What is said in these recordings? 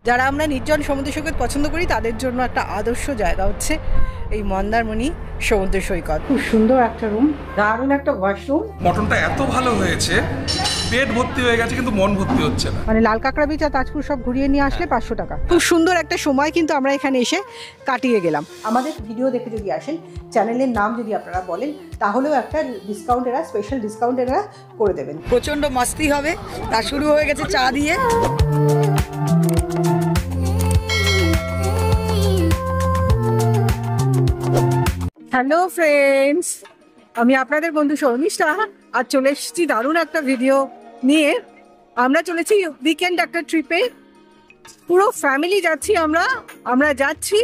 যারা আমরা নির্জন সমুদ্র সৈকত পছন্দ করি তাদের জন্য একটা আদর্শ জায়গা হচ্ছে এই মন্দারমণি সমুদ্র সৈকত। খুব সুন্দর একটা রুম, দারুণ একটা ওয়াশরুম। মটনটা এত ভালো হয়েছে, পেট ভর্তি হয়ে গেছে কিন্তু মন ভর্তি হচ্ছে না। মানে লাল কাঁকড়া বিচ আর তাজপুর সব ঘুরিয়ে নিয়ে আসলে 500 টাকা। খুব সুন্দর একটা সময় কিন্তু আমরা এখানে এসে কাটিয়ে গেলাম। আমাদের ভিডিও দেখে যদি আসেন, চ্যানেলের নাম যদি আপনারা বলেন, তাহলেও একটা ডিসকাউন্ট এরা, স্পেশাল ডিসকাউন্ট এরা করে দেবেন। প্রচণ্ড মাস্তি হবে। তা শুরু হয়ে গেছে চা দিয়ে। হ্যালো ফ্রেন্ডস, আমি আপনাদের বন্ধু শর্মিষ্ঠা। আর চলে এসেছি দারুণ একটা ভিডিও নিয়ে। আমরা চলেছি উইকেন্ড একটা ট্রিপে, পুরো ফ্যামিলি যাচ্ছি আমরা যাচ্ছি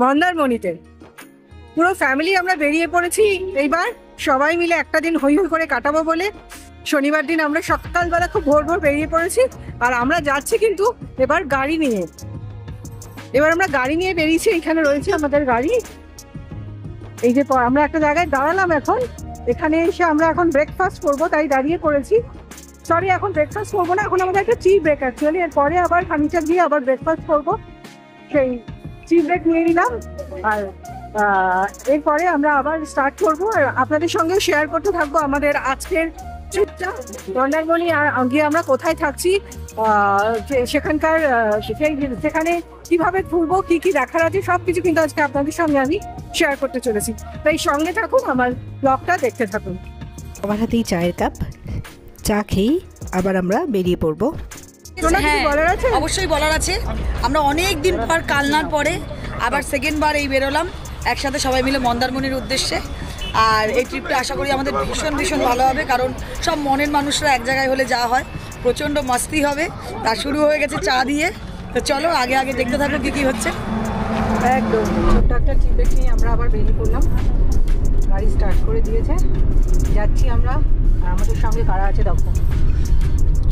মন্দারমণিতে। পুরো ফ্যামিলি আমরা বেরিয়ে পড়েছি এইবার, সবাই মিলে একটা দিন হই হই করে কাটাবো বলে। শনিবার দিন আমরা সকালবেলা খুব ভোর ভোর বেরিয়ে পড়েছি। আর আমরা যাচ্ছি কিন্তু এবার গাড়ি নিয়ে। এবার আমরা গাড়ি নিয়ে বেরিয়েছি, এখানে রয়েছে আমাদের গাড়ি। এই যে আমরা একটা জায়গায় দাঁড়ালাম, এখন এখানে এসে আমরা এখন ব্রেকফাস্ট করবো, তাই দাঁড়িয়ে পড়েছি। সরি, এখন ব্রেকফাস্ট করবো না, এখন আমাদের একটা টি ব্রেক অ্যাকচুয়ালি। এরপরে আবার খানিকটা দিয়ে আবার ব্রেকফাস্ট করবো, সেই টি ব্রেক নিয়ে নিলাম। আর এরপরে আমরা আবার স্টার্ট করবো, আর আপনাদের সঙ্গে শেয়ার করতে থাকবো আমাদের আজকের ট্রিপটা মন্দারমণি। আর গিয়ে আমরা কোথায় থাকছি, সেখানকার সেখানে কিভাবে ঘুরবো, কি কি দেখার আছে, সবকিছু কিন্তু আজকে আপনাদের সঙ্গে আমি শেয়ার করতে চলেছি। তাই সঙ্গে থাকুন, আমার ব্লগটা দেখতে থাকুন। আমার হাতেই চায়ের কাপ, চা খেয়েই আবার আমরা বেরিয়ে পড়বো। অবশ্যই বলার আছে। আমরা অনেক দিন পর, কালনার পরে আবার সেকেন্ডবার এই বেরোলাম একসাথে সবাই মিলে মন্দারমণির উদ্দেশ্যে। আর এই ট্রিপটা আশা করি আমাদের ভীষণ ভীষণ ভালো হবে, কারণ সব মনের মানুষরা এক জায়গায় হলে যা হয়। প্রচণ্ড মাস্তি হবে। তা শুরু হয়ে গেছে চা দিয়ে। তো চলো আগে আগে দেখতে থাকো কি কি হচ্ছে। একদম ছোট্ট একটা টি ব্রেক নিয়ে আমরা আবার বেরিয়ে পড়লাম। গাড়ি স্টার্ট করে দিয়েছে, যাচ্ছি আমরা। আর আমাদের সঙ্গে কারা আছে দেখো,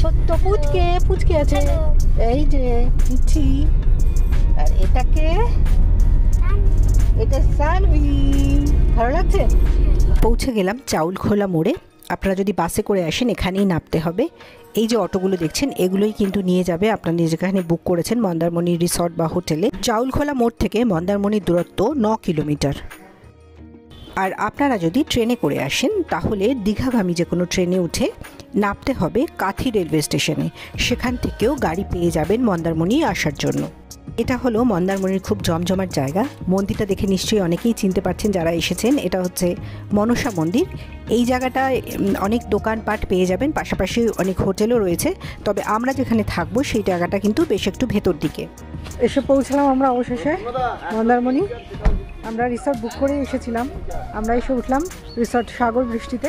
ছোট্ট পুচকে আছে, এই যে মিঠি। আর এটা সানভি। ভালো লাগছে। পৌঁছে গেলাম চাউলখোলা মোড়ে। আপনারা যদি বাসে করে আসেন এখানেই নামতে হবে। এই যে অটোগুলো দেখছেন, এগুলোই কিন্তু নিয়ে যাবে আপনারা যেখানে বুক করেছেন মন্দারমণি রিসর্ট বা হোটেলে। চাউলখোলা মোড় থেকে মন্দারমণির দূরত্ব 9 কিলোমিটার। আর আপনারা যদি ট্রেনে করে আসেন তাহলে দীঘাগামী যে কোনো ট্রেনে উঠে নামতে হবে কাথি রেলওয়ে স্টেশনে। সেখান থেকেও গাড়ি পেয়ে যাবেন মন্দারমণি আসার জন্য। এটা হলো মন্দারমণির খুব জমজমাট জায়গা। মন্দিরটা দেখে নিশ্চয়ই অনেকেই চিনতে পারছেন যারা এসেছেন। এটা হচ্ছে মনসা মন্দির। এই জায়গাটায় অনেক দোকানপাট পেয়ে যাবেন, পাশাপাশি অনেক হোটেলও রয়েছে। তবে আমরা যেখানে থাকবো সেই জায়গাটা কিন্তু বেশ একটু ভেতর দিকে। এসে পৌঁছলাম আমরা অবশেষে মন্দারমণি। আমরা রিসর্ট বুক করে এসেছিলাম, আমরা এসে উঠলাম রিসর্ট সাগর বৃষ্টিতে।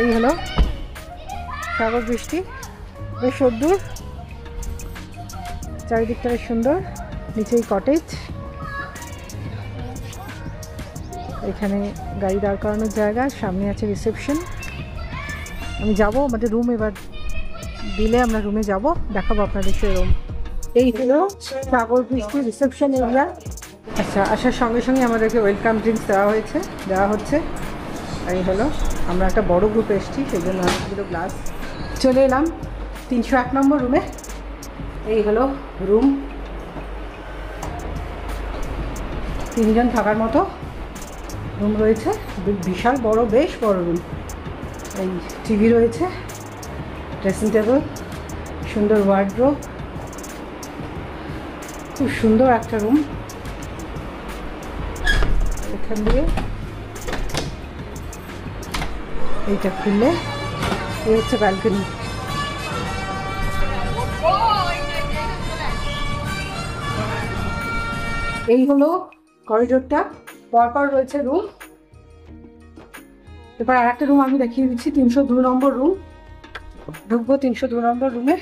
এই হলো সাগর বৃষ্টি, বেশ সুন্দর, চারিদিকটা বেশ সুন্দর। নিচেই কটেজ, এখানে গাড়ি দাঁড় করানোর জায়গা, সামনে আছে রিসেপশন। আমি যাব, আমাদের রুম এবার দিলে আমরা রুমে যাব, দেখাবো আপনাদের সেই রুম। এই হলো সাগর বৃষ্টি রিসেপশন এরিয়া। আচ্ছা, আসার সঙ্গে সঙ্গে আমাদেরকে ওয়েলকাম ড্রিঙ্কস দেওয়া হচ্ছে। আর এই হলো, আমরা একটা বড় গ্রুপে এসেছি, সেই জন্য অনেকগুলো গ্লাস। চলে এলাম 301 নম্বর রুমে। এই হলো রুম, 3 জন থাকার মতো রুম রয়েছে। বিশাল বড়, বেশ বড় রুম। এই টিভি রয়েছে, ড্রেসিং টেবিল, সুন্দর ওয়ার্ডরোব, খুব সুন্দর একটা রুম। এখান দিয়ে এইটা খুললে এই হচ্ছে ব্যালকনি। এই হলো করিডোরটা, পরপর রয়েছে রুম। এবার আর একটা রুম আমি দেখিয়ে দিচ্ছি, 302 নম্বর রুম। ঢুকবো 302 নম্বর রুমে।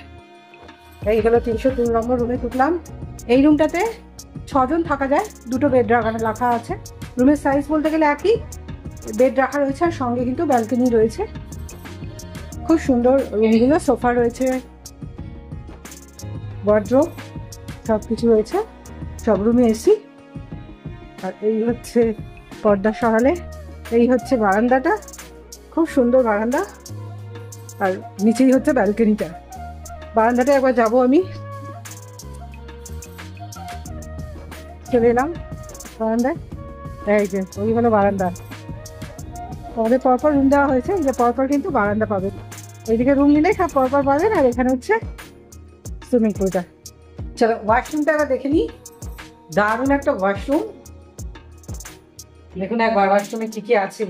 এই হলো 302 নম্বর রুমে ঢুকলাম। এই রুমটাতে 6 জন থাকা যায়, 2টো বেড রাখা আছে। রুমের সাইজ বলতে গেলে একই, বেড রাখা রয়েছে, আর সঙ্গে কিন্তু ব্যালকনি রয়েছে। খুব সুন্দর রুমগুলো, সোফা রয়েছে, ওয়ার্ডরোব, সব কিছু রয়েছে। সব রুমে এসি। আর এই হচ্ছে পর্দা সরালে, এই হচ্ছে বারান্দাটা, খুব সুন্দর বারান্দা। আর নিচেই হচ্ছে ব্যালকনিটা। বারান্দাটা একবার যাবো আমি, চলে এলাম বারান্দায়। এই যে ওই হলো বারান্দা। আমাদের পরপর রুম দেওয়া হয়েছে, যে পরপর কিন্তু বারান্দা পাবেন। এইদিকে রুম নিলে সব পরপর পাবেন, আর এখানে হচ্ছে সুইমিং পুলটা। চলো ওয়াশরুমটা এবার দেখে নিই। দারুণ একটা ওয়াশরুম, দেখুন একবার ওয়াশরুমে কি কি আছে।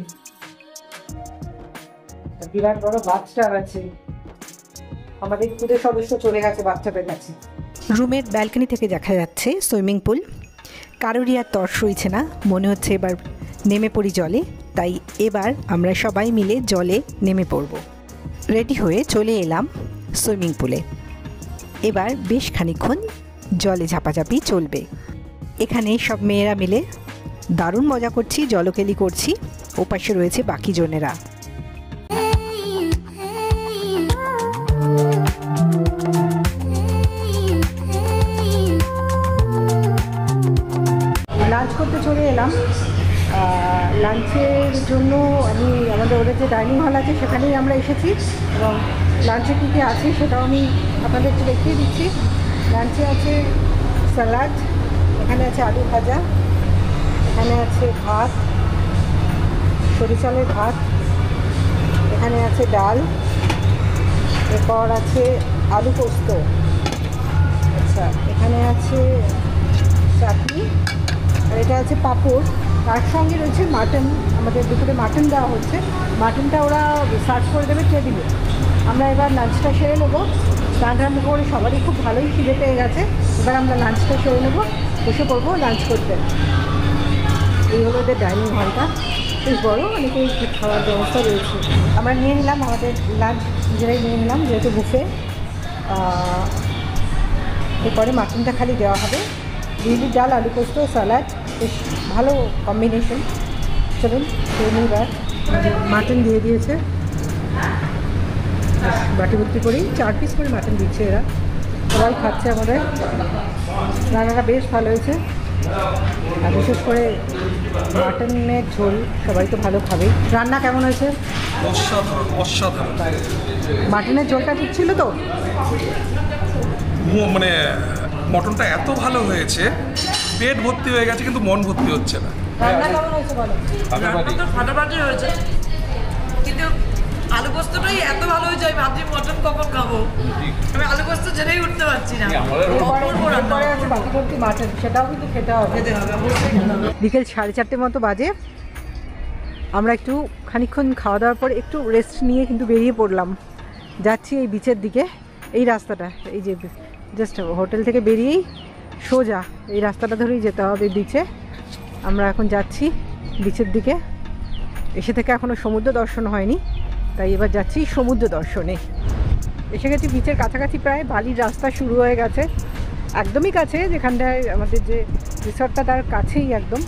বিরাট বড় বাথটাব আছে, আমাদের খুদের সদস্য চলে গেছে বাচ্চাদের কাছে। রুমের ব্যালকনি থেকে দেখা যাচ্ছে সুইমিং পুল। কারোরই আর তর সইছে না, মনে হচ্ছে এবার নেমে পড়ি জলে। তাই এবার আমরা সবাই মিলে জলে নেমে পড়ব। রেডি হয়ে চলে এলাম সুইমিং পুলে। এবার বেশ খানিকক্ষণ জলে ঝাপাঝাপি চলবে। এখানে সব মেয়েরা মিলে দারুণ মজা করছি, জলকেলি করছি। ওপাশে রয়েছে বাকি জনেরা। লাঞ্চ করতে চলে এলাম। লাঞ্চের জন্য আমি আমাদের ওদের যে ডাইনিং হল আছে সেখানেই আমরা এসেছি, এবং লাঞ্চে কী কী আছে সেটাও আমি আপনাদের একটু দেখিয়ে দিচ্ছি। লাঞ্চে আছে স্যালাড, এখানে আছে আলু ভাজা, এখানে আছে ভাত, সরিষালের ভাত, এখানে আছে ডাল, এরপর আছে আলু পোস্ত, আচ্ছা এখানে আছে চাটনি, আর এটা আছে পাঁপড়। তার সঙ্গে রয়েছে মাটন, আমাদের দুপুরে মাটন দেওয়া হচ্ছে। মাটনটা ওরা সার্ভ করে দেবে টেবিলে। আমরা এবার লাঞ্চটা সেরে নেবো। রান্না করে সবারই খুব ভালোই খিদে পেয়ে গেছে। এবার আমরা লাঞ্চটা সেরে নেবো, বসে পড়বো লাঞ্চ করতে। এই হলো ওদের ডাইনিং হলটা, বেশ বড়ো, অনেকেই খাওয়ার ব্যবস্থা রয়েছে। আমরা নিয়ে নিলাম আমাদের লাঞ্চ, নিজেরাই নিয়ে নিলাম যেহেতু বুফে। এরপরে মাটনটা খালি দেওয়া হবে। বিউলির ডাল, আলু পোস্ত, স্যালাড, বেশ ভালো কম্বিনেশন। চলুন এবার মাটন দিয়ে দিয়েছে, বাটি ভর্তি করেই 4 পিস করে মাটন দিচ্ছে এরা। সবাই খাচ্ছে আমাদের। রান্নাটা বেশ ভালো হয়েছে, আর বিশেষ করে মাটনের ঝোল সবাই তো ভালো খাবেই। রান্না কেমন হয়েছে? অসাধারণ অসাধারণ। মাটনের ঝোলটা ঠিক ছিল তো? মানে মটনটা এত ভালো হয়েছে, পেট ভর্তি হয়ে গেছে কিন্তু মন ভর্তি হচ্ছে না। রান্না কেমন হয়েছে বলো? রান্না তো ফাটাফাটি হয়েছে, কিন্তু আলু পোস্তটাই এত ভালো হয়েছে আমি ভাবছি মটন কখন খাবো। আমি আলু পোস্ত ছেড়েই উঠতে পারছি না। এরপরে আছে বাটি ভর্তি মাটন, সেটাও কিন্তু খেতে হবে। বিকেল 4:30 মতো বাজে। আমরা একটু খানিকক্ষণ খাওয়া দাওয়ার পর একটু রেস্ট নিয়ে কিন্তু বেরিয়ে পড়লাম। যাচ্ছি এই বিচের দিকে। এই রাস্তাটা, এই যে জাস্ট হোটেল থেকে বেরিয়েই সোজা এই রাস্তাটা ধরেই যেতে হবে বিচে। আমরা এখন যাচ্ছি বিচের দিকে। এসে থেকে এখনও সমুদ্র দর্শন হয়নি, তাই এবার যাচ্ছি সমুদ্র দর্শনে। এসে গেছি বিচের কাছাকাছি, প্রায় বালির রাস্তা শুরু হয়ে গেছে, একদমই কাছে। যেখানটায় আমাদের যে রিসর্টটা তার কাছেই একদম।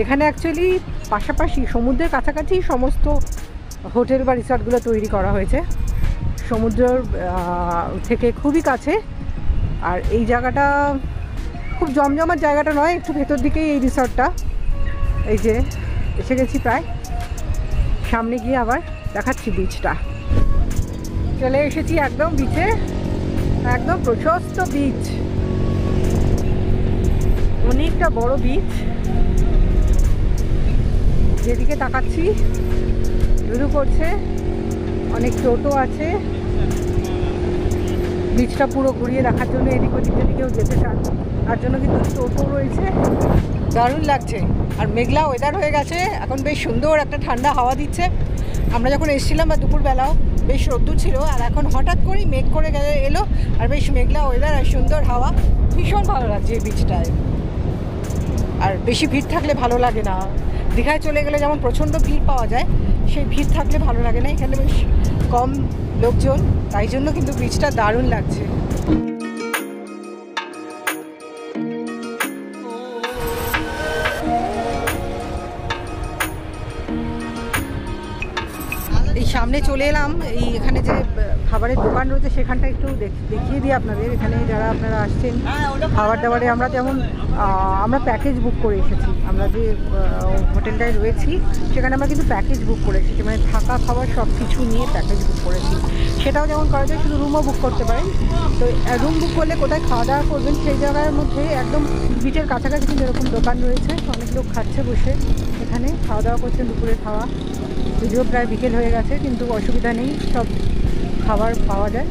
এখানে অ্যাকচুয়ালি পাশাপাশি সমুদ্রের কাছাকাছি সমস্ত হোটেল বা রিসর্টগুলো তৈরি করা হয়েছে, সমুদ্রের থেকে খুবই কাছে। আর এই জায়গাটা খুব জমজমাট জায়গাটা নয়, একটু ভেতর দিকেই এই রিসর্টটা। এই যে এসে গেছি প্রায়, সামনে গিয়ে আবার দেখাচ্ছি বিচটা। চলে এসেছি একদম বিচে, একদম প্রশস্ত বিচ, অনেকটা বড় বিচ। যেদিকে তাকাচ্ছি শুরু করছে, অনেক টোটো আছে। বিচটা পুরো ঘুরিয়ে দেখার জন্য এদিক ওদিক যদি কেউ যেতে চান তার জন্য কিন্তু টোটো রয়েছে। দারুণ লাগছে, আর মেঘলা ওয়েদার হয়ে গেছে এখন, বেশ সুন্দর একটা ঠান্ডা হাওয়া দিচ্ছে। আমরা যখন এসেছিলাম বা দুপুরবেলাও বেশ রোদ্দুর ছিল, আর এখন হঠাৎ করেই মেঘ করে এলো, আর বেশ মেঘলা ওয়েদার আর সুন্দর হাওয়া। ভীষণ ভালো লাগছে এই বিচটায়। আর বেশি ভিড় থাকলে ভালো লাগে না। দীঘায় চলে গেলে যেমন প্রচণ্ড ভিড় পাওয়া যায়, সেই ভিড় থাকলে ভালো লাগে না। এখানে বেশ কম লোকজন, তাই জন্য কিন্তু বিচটা দারুণ লাগছে। এই সামনে চলে এলাম, এই এখানে যে খাবারের দোকান রয়েছে সেখানটা একটু দেখিয়ে দিই আপনাদের। এখানে যারা আপনারা আসছেন খাবার দাবারে, আমরা যেমন আমরা প্যাকেজ বুক করে এসেছি। আমরা যে হোটেলটায় রয়েছি সেখানে আমরা কিন্তু প্যাকেজ বুক করে এসেছি, মানে থাকা খাবার সব কিছু নিয়ে প্যাকেজ বুক করেছি। সেটাও যেমন করা যায়, শুধু রুমও বুক করতে পারেন। তো রুম বুক করলে কোথায় খাওয়া দাওয়া করবেন সেই জায়গার মধ্যে একদম বিচের কাছাকাছি কিন্তু এরকম দোকান রয়েছে, অনেক লোক খাচ্ছে বসে, এখানে খাওয়া দাওয়া করছেন দুপুরের খাওয়া। যদিও প্রায় বিকেল হয়ে গেছে কিন্তু অসুবিধা নেই, সব খাবার পাওয়া যায়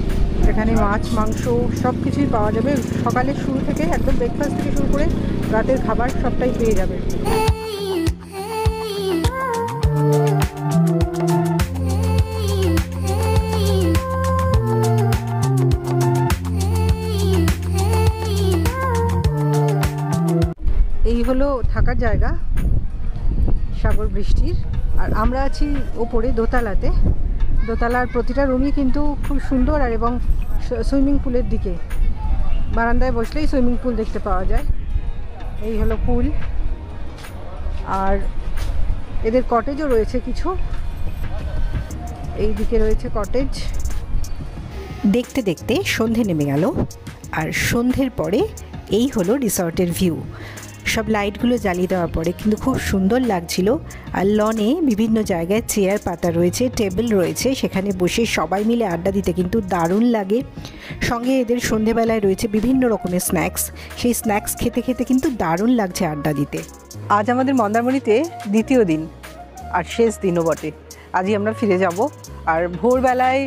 এখানে, মাছ মাংস সব কিছুই পাওয়া যাবে। সকালের শুরু থেকে একদম ব্রেকফাস্ট থেকে শুরু করে রাতের খাবার সবটাই পেয়ে যাবে। এই হলো থাকার জায়গা সাগর বৃষ্টির। আর আমরা আছি ওপরে দোতলাতে। দোতলার প্রতিটা রুমই কিন্তু খুব সুন্দর আর এবং সুইমিং পুলের দিকে, বারান্দায় বসলেই সুইমিং পুল দেখতে পাওয়া যায়। এই হলো পুল। আর এদের কটেজও রয়েছে কিছু, এই দিকে রয়েছে কটেজ। দেখতে দেখতে সন্ধে নেমে গেল, আর সন্ধ্যের পরে এই হলো রিসর্টের ভিউ। সব লাইটগুলো জ্বালিয়ে দেওয়ার পরে কিন্তু খুব সুন্দর লাগছিল। আর লনে বিভিন্ন জায়গায় চেয়ার পাতা রয়েছে, টেবিল রয়েছে, সেখানে বসে সবাই মিলে আড্ডা দিতে কিন্তু দারুণ লাগে। সঙ্গে এদের সন্ধেবেলায় রয়েছে বিভিন্ন রকমের স্ন্যাক্স, সেই স্ন্যাক্স খেতে খেতে কিন্তু দারুণ লাগছে আড্ডা দিতে। আজ আমাদের মন্দারমণিতে দ্বিতীয় দিন আর শেষ দিনও বটে। আজই আমরা ফিরে যাব। আর ভোরবেলায়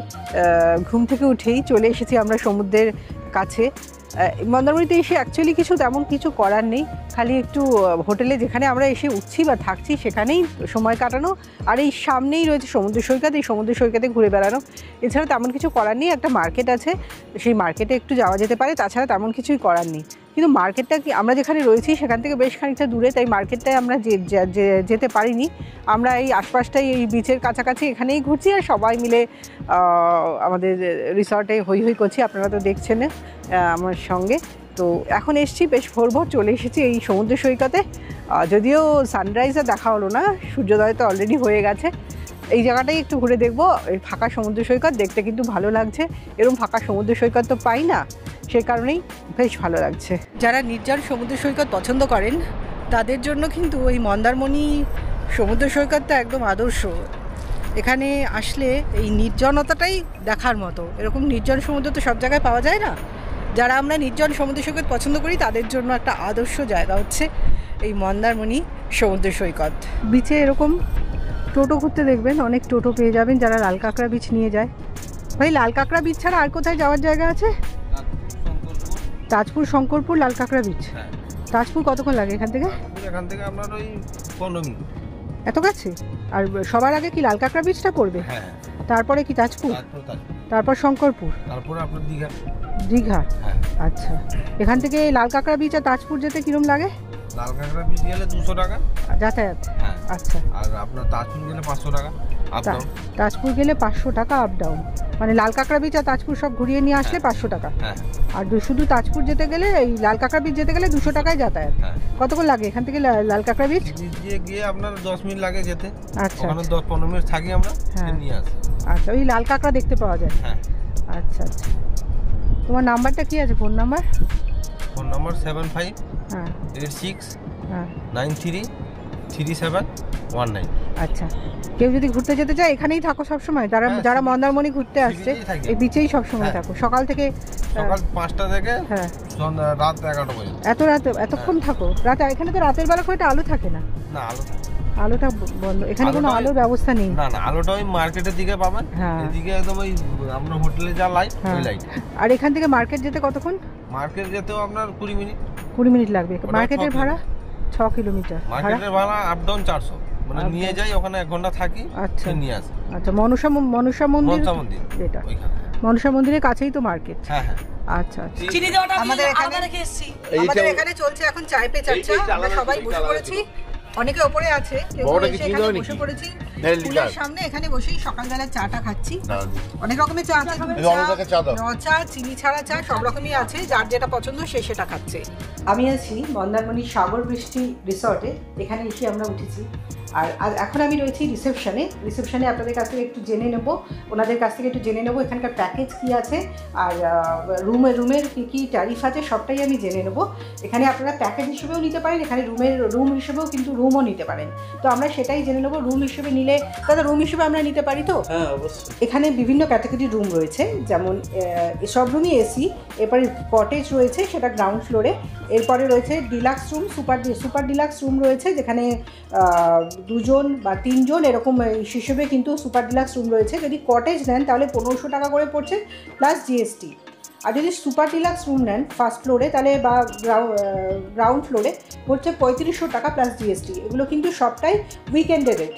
ঘুম থেকে উঠেই চলে এসেছি আমরা সমুদ্রের কাছে। মন্দারমণিতে এসে অ্যাকচুয়ালি তেমন কিছু করার নেই, খালি একটু হোটেলে যেখানে আমরা এসে উঠছি বা থাকছি সেখানেই সময় কাটানো। আর এই সামনেই রয়েছে সমুদ্র সৈকত, এই সমুদ্র সৈকতে ঘুরে বেড়ানো। এছাড়া তেমন কিছু করার নেই। একটা মার্কেট আছে, সেই মার্কেটে একটু যাওয়া যেতে পারে, তাছাড়া তেমন কিছুই করার নেই। কিন্তু মার্কেটটা কি আমরা যেখানে রয়েছি সেখান থেকে বেশ খানিকটা দূরে, তাই মার্কেটটায় আমরা যেতে পারিনি। আমরা এই আশপাশটাই, এই বিচের কাছাকাছি এখানেই ঘুরছি আর সবাই মিলে আমাদের রিসর্টে হই হই করছি। আপনারা তো দেখছেন আমার সঙ্গে। তো এখন এসছি, বেশ ভোর ভোর চলে এসেছি এই সমুদ্র সৈকতে। যদিও সানরাইজও দেখা হলো না, সূর্যোদয় তো অলরেডি হয়ে গেছে। এই জায়গাটাই একটু ঘুরে দেখবো। এই ফাঁকা সমুদ্র সৈকত দেখতে কিন্তু ভালো লাগছে, এরকম ফাঁকা সমুদ্র সৈকত তো পাই না, সেই কারণেই বেশ ভালো লাগছে। যারা নির্জন সমুদ্র সৈকত পছন্দ করেন তাদের জন্য কিন্তু এই মন্দারমণি সমুদ্র সৈকতটা একদম আদর্শ। এখানে আসলে এই নির্জনতাটাই দেখার মতো। এরকম নির্জন সমুদ্র তো সব জায়গায় পাওয়া যায় না। যারা আমরা নির্জন সমুদ্র সৈকত পছন্দ করি তাদের জন্য একটা আদর্শ জায়গা হচ্ছে এই মন্দারমণি সমুদ্র সৈকত। বিচে এরকম টোটো ঘুরতে দেখবেন, অনেক টোটো পেয়ে যাবেন যারা লাল কাঁকড়া বিচ নিয়ে যায়। ভাই, লাল কাঁকড়া বিচ ছাড়া আর কোথায় যাওয়ার জায়গা আছে? তাজপুর, শঙ্করপুর, লাল কাঁকড়া বিচ। তাজপুর কতক্ষণ লাগে এখান থেকে? এখান থেকে আপনার ওই 15 মিনিট। এত কাছে? আর সবার আগে কি লাল কাঁকড়া বিচটা পড়বে? হ্যাঁ। তারপরে কি তাজপুর, তারপর শঙ্করপুর, তারপরে আপনার দীঘা। দীঘা? হ্যাঁ। আচ্ছা, এখান থেকে লাল কাঁকড়া বিচ আর তাজপুর যেতে কিরম লাগে? লাল কাঁকড়া বিচ গেলে 200 টাকা যাতায়াত। হ্যাঁ। আচ্ছা। আর আপনার তাজপুর গেলে 500 টাকা আপ ডাউন। তাজপুর গেলে 500 টাকা আপ ডাউন, মানে লাল কাঁকড়া বিচ আর তাজপুর সব ঘুরিয়ে নিয়ে আসলে 500 টাকা। হ্যাঁ। আর শুধু তাজপুর যেতে গেলে, এই লাল কাঁকড়া বিচ যেতে গেলে 200 টাকায় যাতায়াত। হ্যাঁ। কতক্ষণ লাগে এখান থেকে লাল কাঁকড়া বিচ? গিয়ে আপনার 10 মিনিট লাগে যেতে। আচ্ছা। ওখানে 10-15 মিনিট থাকি আমরা, নিয়ে আসি। আচ্ছা, ওই লাল কাঁকড়া দেখতে পাওয়া যায়? হ্যাঁ। আচ্ছা আচ্ছা। তোমার নাম্বারটা কি আছে, ফোন নাম্বার? ফোন নাম্বার 75 হ্যাঁ 86 হ্যাঁ 93 3719। আচ্ছা, কেউ যদি ঘুরতে যেতে চায় এখানেই থাকো সবসময়? যারা মন্দারমণি ঘুরতে আসছে এই বিচেই সবসময় থাকো? সকাল থেকে সকাল 5টা থেকে হ্যাঁ রাত 11টা পর্যন্ত। এত রাতে এতক্ষণ থাকো? রাতে এখানে তো রাতের বেলা করে আলো থাকে না? না, আলো থাকে। আলোটা বন্ধ, এখানে কোনো আলোর ব্যবস্থা নেই? না না, আলোটা ওই মার্কেটের দিকে পাবেন। হ্যাঁ। এদিকে একদম ওই আপনার হোটেলে যা লাইট, ওই লাইট। আর এখান থেকে মার্কেট যেতে কতক্ষণ? মার্কেট যেতেও আপনার 20 মিনিট। 20 মিনিট লাগবে। মার্কেটের ভাড়া 6 কিলোমিটার। মার্কেটের ভাড়া আপ ডাউন 400, মানে নিয়ে যাই ওখানে 1 ঘন্টা থাকি। আচ্ছা, নিয়ে আসি। আচ্ছা, মনসা মন্দির যেটা, ওইখানে মনসা মন্দিরের কাছেই তো মার্কেট? হ্যাঁ হ্যাঁ। আচ্ছা আচ্ছা। চিনি দেওয়াটা আমাদের এখানে রেখে এসেছি। আমাদের এখানে চলছে এখন চায় পে চর্চা। আমরা সবাই বসে পড়েছি, অনেকে ওপরে আছে, কেউ এসে এখানে বসে পড়েছি পুলের সামনে। এখানে বসেই সকালবেলা চাটা খাচ্ছি। অনেক রকমের চা আছে, চা, চিনি ছাড়া চা, সব রকমই আছে, যার যেটা পছন্দ সে সেটা খাচ্ছে। আমি আছি মন্দারমণি সাগর বৃষ্টি রিসর্টে, এখানে এসে আমরা উঠেছি। আর এখন আমি রয়েছি রিসেপশনে আপনাদের কাছ থেকে একটু জেনে নেব, ওনাদের কাছ থেকে একটু জেনে নেব এখানকার প্যাকেজ কী আছে আর রুমের কী ট্যারিফ আছে সবটাই আমি জেনে নেব। এখানে আপনারা প্যাকেজ হিসেবেও নিতে পারেন, এখানে রুম হিসেবেও কিন্তু রুমও নিতে পারেন। তো আমরা সেটাই জেনে নেব। রুম হিসেবে নিলে নিলে দাদা রুম হিসেবে আমরা নিতে পারি তো? হ্যাঁ অবশ্যই। এখানে বিভিন্ন ক্যাটাগরির রুম রয়েছে, যেমন সব রুমই এসি, এরপরে কটেজ রয়েছে সেটা গ্রাউন্ড ফ্লোরে, এরপরে রয়েছে deluxe room, super deluxe room রয়েছে যেখানে 2 জন বা 3 জন এরকম হিসেবে কিন্তু সুপার ডিলাক্স রুম রয়েছে। যদি কটেজ নেন তাহলে 1500 টাকা করে পড়ছে প্লাস জিএসটি। আর যদি সুপার ডিলাক্স রুম নেন ফার্স্ট ফ্লোরে তাহলে বা গ্রাউন্ড ফ্লোরে হচ্ছে 3500 টাকা প্লাস জিএসটি। এগুলো কিন্তু সবটাই উইকেন্ডে রেট।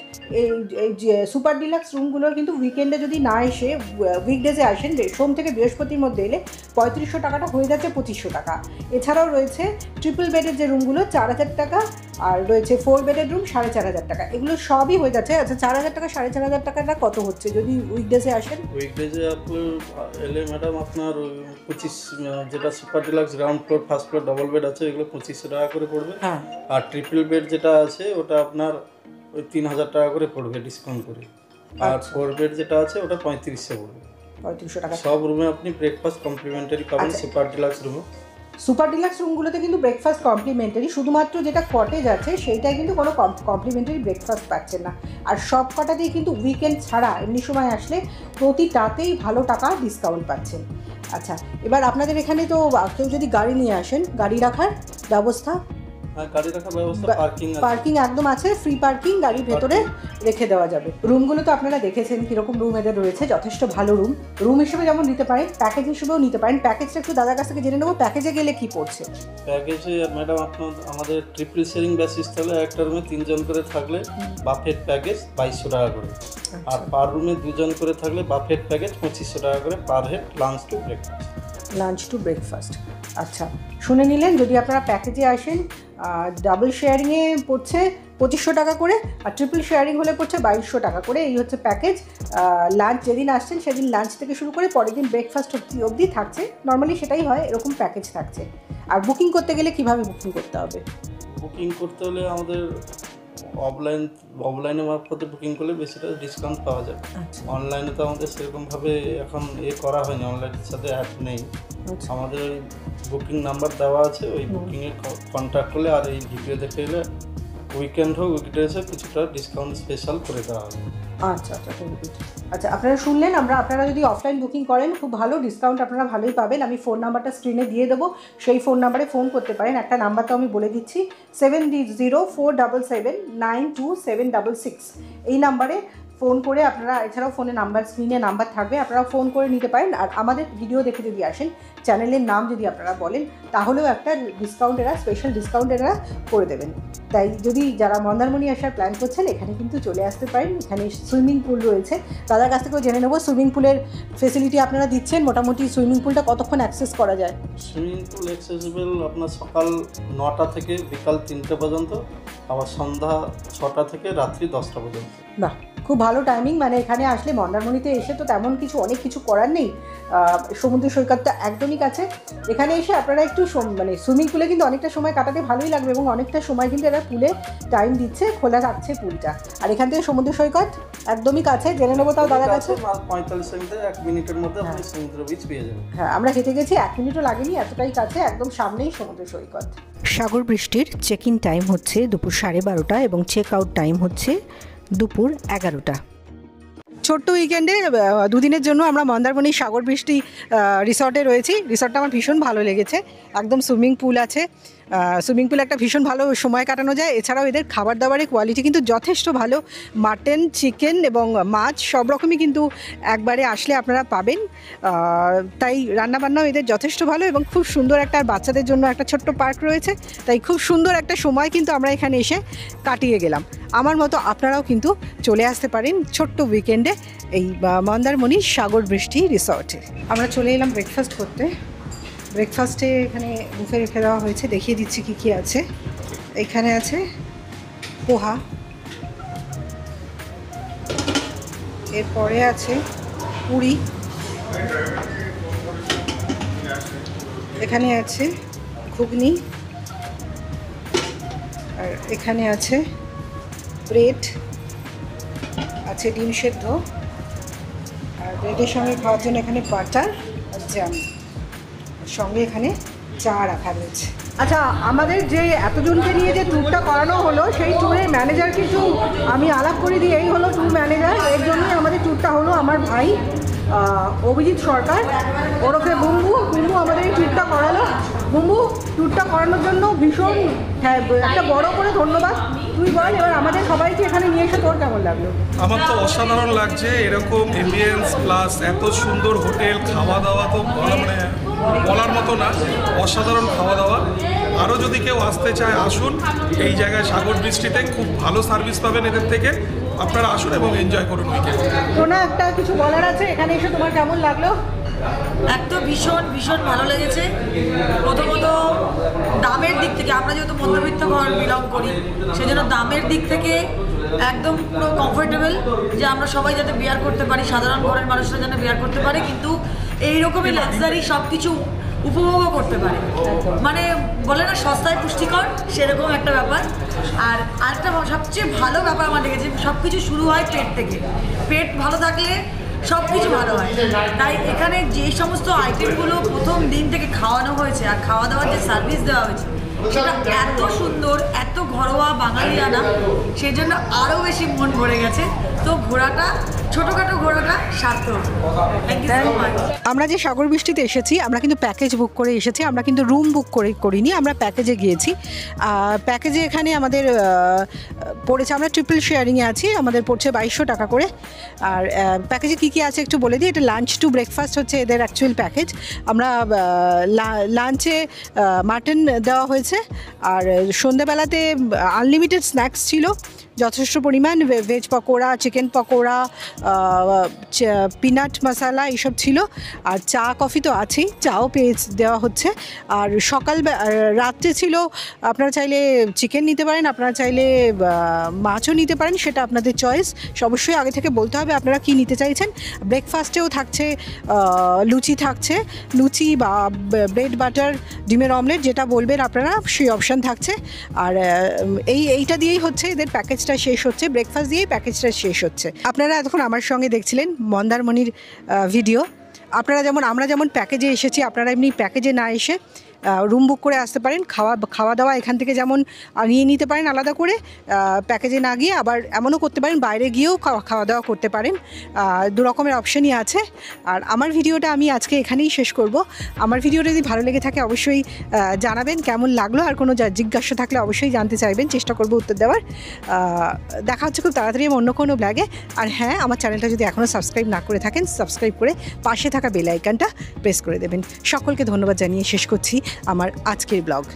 এই যে সুপার ডিলাক্স রুমগুলোর কিন্তু উইকেন্ডে যদি না এসে উইকডেজে আসেন, সোম থেকে বৃহস্পতির মধ্যে এলে 3500 টাকাটা হয়ে যাচ্ছে 2500 টাকা। এছাড়াও রয়েছে ট্রিপল বেডের যে রুমগুলো 4000 টাকা, আর রয়েছে 4 বেডের রুম 4500 টাকা। এগুলো সবই হয়ে যাচ্ছে। আচ্ছা 4000 টাকা 4500 টাকাটা কত হচ্ছে যদি উইকডেজে আসেন? উইকডেজে আপনি এলে ম্যাডাম আপনার 25, যেটা super deluxe ground floor first floor double bed আছে এগুলো 2500 টাকা করে পড়বে। হ্যাঁ। আর ট্রিপল বেড যেটা আছে ওটা আপনার ওই 3000 টাকা করে পড়বে ডিসকাউন্ট করে। আর 4 বেড যেটা আছে ওটা 3500 পড়বে। 3500 টাকা। সব রুমে আপনি ব্রেকফাস্ট কমপ্লিমেন্টারি পাবেন সুপার ডিলাক্স রুমে। সুপার ডিলাক্স রুমগুলোতে কিন্তু ব্রেকফাস্ট কমপ্লিমেন্টারি, শুধুমাত্র যেটা কটেজ আছে সেইটাই কিন্তু কোনো কমপ্লিমেন্টারি ব্রেকফাস্ট পাচ্ছেন না। আর সব কটাতেই কিন্তু উইকেন্ড ছাড়া এমনি সময় আসলে প্রতিটাতেই ভালো টাকা ডিসকাউন্ট পাচ্ছেন। আচ্ছা এবার আপনাদের এখানে তো কেউ যদি গাড়ি নিয়ে আসেন, গাড়ি রাখার ব্যবস্থা? হ্যাঁ গাড়ি রাখার ব্যবস্থা, পার্কিং একদম আছে, ফ্রি পার্কিং, গাড়ি ভেতরে রেখে দেওয়া যাবে। রুমগুলো তো আপনারা দেখেছেন কীরকম রুম এদের রয়েছে, যথেষ্ট ভালো রুম। রুম হিসেবে যেমন নিতে পারেন, প্যাকেজ হিসেবেও নিতে পারেন। প্যাকেজটা একটু দাদার কাছ থেকে জেনে নেবো, প্যাকেজে গেলে কী পড়ছে? প্যাকেজে ম্যাডাম আপনার আমাদের ট্রিপল শেয়ারিং বেসিস তাহলে একটা রুমে 3 জন করে থাকলে বাফেট প্যাকেজ 2200 টাকা করে। আর পার রুমে 2 জন করে থাকলে বাফেট প্যাকেজ 2500 টাকা করে per head, lunch to breakfast. আচ্ছা শুনে নিলেন, যদি আপনারা প্যাকেজে আসেন ডাবল শেয়ারিংয়ে পড়ছে 2500 টাকা করে, আর ট্রিপল শেয়ারিং হলে পড়ছে 2200 টাকা করে। এই হচ্ছে প্যাকেজ। লাঞ্চ যেদিন আসছেন সেদিন লাঞ্চ থেকে শুরু করে পরের দিন ব্রেকফাস্ট অবধি থাকছে, নর্মালি সেটাই হয়, এরকম প্যাকেজ থাকছে। আর বুকিং করতে গেলে কিভাবে বুকিং করতে হবে? বুকিং করতে হলে আমাদের অফলাইনে মারফতে বুকিং করলে বেশিটা ডিসকাউন্ট পাওয়া যায়। অনলাইনে তো আমাদের সেরকমভাবে এখন করা হয়নি, অনলাইনের সাথে অ্যাপ নেই। আমাদের ওই বুকিং নাম্বার দেওয়া আছে, ওই বুকিংয়ে কন্ট্যাক্ট করলে আর এই ভিডিও দেখে এলে উইকেন্ড হোক উইকডেজে কিছুটা ডিসকাউন্ট স্পেশাল করে দেওয়া হবে। আচ্ছা আচ্ছা আচ্ছা আপনারা শুনলেন, আপনারা যদি অফলাইন বুকিং করেন খুব ভালো ডিসকাউন্ট আপনারা ভালোই পাবেন। আমি ফোন নাম্বারটা স্ক্রিনে দিয়ে দেবো, সেই ফোন নাম্বারে ফোন করতে পারেন। একটা নাম্বার তো আমি বলে দিচ্ছি, 7047792766। এই নাম্বারে ফোন করে আপনারা, এছাড়াও ফোনে নাম্বার, স্ক্রিনে নাম্বার থাকবে, আপনারা ফোন করে নিতে পারেন। আর আমাদের ভিডিও দেখে যদি আসেন, চ্যানেলের নাম যদি আপনারা বলেন, তাহলেও একটা স্পেশাল ডিসকাউন্ট এরা করে দেবেন। তাই যদি যারা মন্দারমণি আসার প্ল্যান করছেন এখানে কিন্তু চলে আসতে পারেন। এখানে সুইমিং পুল রয়েছে, দাদার কাছ থেকেও জেনে নেবো সুইমিং পুলের ফেসিলিটি আপনারা দিচ্ছেন। মোটামুটি সুইমিং পুলটা কতক্ষণ অ্যাক্সেস করা যায়? সুইমিং পুল অ্যাক্সেসিবল আপনার সকাল 9টা থেকে বিকাল 3টে পর্যন্ত, আবার সন্ধ্যা 6টা থেকে রাত্রি 10টা পর্যন্ত। বাহ, খুব ভালো টাইমিং। মানে এখানে আসলে মন্দারমণিতে এসে তো তেমন অনেক কিছু করার নেই, সমুদ্র সৈকতটা একদমই কাছে। এখানে এসে আপনারা একটু মানে সুইমিং পুলে কিন্তু অনেকটা সময় কাটাতে ভালোই লাগবে, এবং অনেকটা সময় কিন্তু এরা পুলে টাইম দিচ্ছে, খোলা রাখছে পুলটা। আর এখান থেকে সমুদ্র সৈকত একদমই কাছে, জেনে নেবো তাও দাদার কাছে। 45 মিনিটে 1 মিনিটের মধ্যে আপনি সমুদ্র বিচ পেয়ে যাবেন। হ্যাঁ, আমরা হেঁটে গেছি, 1 মিনিটও লাগেনি, এতটাই কাছে, একদম সামনেই সমুদ্র সৈকত। সাগর বৃষ্টির চেক ইন টাইম হচ্ছে দুপুর 12:30 এবং চেক আউট টাইম হচ্ছে দুপুর 11টা। ছোট্ট উইকেন্ডে 2 দিনের জন্য আমরা মন্দারমণি সাগর বৃষ্টি রিসর্টে রয়েছি। রিসর্টটা আমার ভীষণ ভালো লেগেছে, একদম সুইমিং পুল আছে। সুইমিং পুলে একটা ভীষণ ভালো সময় কাটানো যায়। এছাড়াও এদের খাবার দাবারের কোয়ালিটি কিন্তু যথেষ্ট ভালো, মাটন, চিকেন এবং মাছ সব রকমই কিন্তু একবারে আসলে আপনারা পাবেন। তাই রান্নাবান্নাও এদের যথেষ্ট ভালো, এবং খুব সুন্দর একটা, বাচ্চাদের জন্য একটা ছোট্ট পার্ক রয়েছে। তাই খুব সুন্দর একটা সময় কিন্তু আমরা এখানে এসে কাটিয়ে গেলাম। আমার মতো আপনারাও কিন্তু চলে আসতে পারেন ছোট্ট উইকেন্ডে এই মন্দারমণি সাগর বৃষ্টি রিসর্টে। আমরা চলে এলাম ব্রেকফাস্ট করতে। ব্রেকফাস্টে এখানে বুফে রেখে দেওয়া হয়েছে, দেখিয়ে দিচ্ছি কী কী আছে। এখানে আছে পোহা, এরপরে আছে পুরি, এখানে আছে ঘুগনি, আর এখানে আছে ব্রেড, আছে ডিম সেদ্ধ, আর ব্রেডের সঙ্গে খাওয়ার জন্য এখানে বাটার আর জ্যাম, সঙ্গে এখানে চা রাখা রয়েছে। আচ্ছা, আমাদের যে এতজনকে নিয়ে যে ট্যুরটা করানো হলো, সেই ট্যুরের ম্যানেজার কিছু আমি আলাপ করে দিই। এই হলো ট্যুর ম্যানেজার। এর জন্যই আমাদের ট্যুরটা হলো। আমার ভাই অভিজিৎ সরকার ওরফে বুম্বু আমাদের এই ট্যুরটা করালো। বুম্বু, ট্যুরটা করানোর জন্য ভীষণ একটা বড় করে ধন্যবাদ। তুই বল এবার আমাদের সবাইকে এখানে নিয়ে এসে তোর কেমন লাগলো? আমার তো অসাধারণ লাগছে। এরকম এম্বিয়েন্স প্লাস এত সুন্দর হোটেল, খাওয়া দাওয়া তো বলার মতো না। অসাধারণ খাওয়া দাওয়া। আরও যদি কেউ আসতে চায় আসুন। এই জায়গায় সাগর বৃষ্টিতে খুব ভালো সার্ভিস পাবেন এদের থেকে। আপনারা আসুন এবং এনজয় করুন উইকেন্ড। কোনো একটা কিছু বলার আছে এখানে এসে তোমার কেমন লাগলো? একদম ভীষণ ভালো লেগেছে। প্রথমত দামের দিক থেকে, আমরা যেহেতু মধ্যবিত্ত ঘর বিলং করি, সেই জন্য দামের দিক থেকে একদম পুরো কমফোর্টেবল, যে আমরা সবাই যাতে বিয়ার করতে পারি, সাধারণ ঘরের মানুষরা যেন বিয়ার করতে পারে, কিন্তু এইরকমই লাক্সারি সব কিছু উপভোগও করতে পারে। মানে বলে না সস্তায় পুষ্টিকর, সেরকম একটা ব্যাপার। আর আরেকটা সবচেয়ে ভালো ব্যাপার আমার লেগেছে, সব কিছু শুরু হয় পেট থেকে। পেট ভালো থাকলে সব কিছু ভালো হয়। তাই এখানে যে সমস্ত আইটেমগুলো প্রথম দিন থেকে খাওয়ানো হয়েছে আর খাওয়া দাওয়ার যে সার্ভিস দেওয়া হয়েছে, সেটা এত সুন্দর, এত ঘরোয়া বাঙালিয়ানা, সেই জন্য আরও বেশি মন ভরে গেছে। তো ঘোরাটা, ছোটোখাটো ঘোরাটা সার্থক। Thank you so much. আমরা যে সাগর বৃষ্টিতে এসেছি, আমরা কিন্তু প্যাকেজ বুক করে এসেছি। আমরা কিন্তু রুম বুক করিনি, আমরা প্যাকেজে গিয়েছি। প্যাকেজে এখানে আমাদের পড়েছে, আমরা ট্রিপল শেয়ারিংয়ে আছি, আমাদের পড়ছে 2200 টাকা করে। আর প্যাকেজে কী কী আছে একটু বলে দিই। এটা লাঞ্চ টু ব্রেকফাস্ট হচ্ছে এদের অ্যাকচুয়াল প্যাকেজ। আমরা লাঞ্চে মাটন দেওয়া হয়েছে, আর সন্ধ্যেবেলাতে আনলিমিটেড স্ন্যাক্স ছিল যথেষ্ট পরিমাণ। Veg pakora, chicken pakora, peanut masala এইসব ছিল। আর চা কফি তো আছেই, চাও পেয়ে দেওয়া হচ্ছে। আর রাত্রে ছিল, আপনারা চাইলে চিকেন নিতে পারেন, আপনারা চাইলে মাছও নিতে পারেন, সেটা আপনাদের চয়েস। অবশ্যই আগে থেকে বলতে হবে আপনারা কি নিতে চাইছেন। ব্রেকফাস্টেও থাকছে লুচি, লুচি বা ব্রেড বাটার, ডিমের অমলেট, যেটা বলবেন আপনারা সেই অপশান থাকছে। আর এইটা দিয়েই হচ্ছে এদের প্যাকেজটা শেষ হচ্ছে, ব্রেকফাস্ট দিয়েই প্যাকেজটা শেষ হচ্ছে। আপনারা এতক্ষণ আমার সঙ্গে দেখছিলেন মন্দারমণির ভিডিও। আমরা যেমন প্যাকেজে এসেছি, আপনারা এমনি প্যাকেজে না এসে রুম বুক করে আসতে পারেন। খাওয়া দাওয়া এখান থেকে যেমন নিয়ে নিতে পারেন আলাদা করে, প্যাকেজে না গিয়ে আবার এমনও করতে পারেন বাইরে গিয়েও খাওয়া দাওয়া করতে পারেন। দু রকমের অপশানই আছে। আর আমার ভিডিওটা আমি আজকে এখানেই শেষ করব। আমার ভিডিওটা যদি ভালো লেগে থাকে অবশ্যই জানাবেন কেমন লাগলো। আর কোনো জিজ্ঞাসা থাকলে অবশ্যই জানতে চাইবেন, চেষ্টা করব উত্তর দেওয়ার। দেখা হচ্ছে খুব তাড়াতাড়ি অন্য কোনো ব্লগে। আর হ্যাঁ, আমার চ্যানেলটা যদি এখনও সাবস্ক্রাইব না করে থাকেন, সাবস্ক্রাইব করে পাশে থাকা বেল আইকনটা প্রেস করে দেবেন। সকলকে ধন্যবাদ জানিয়ে শেষ করছি আমার আজকের ব্লগ।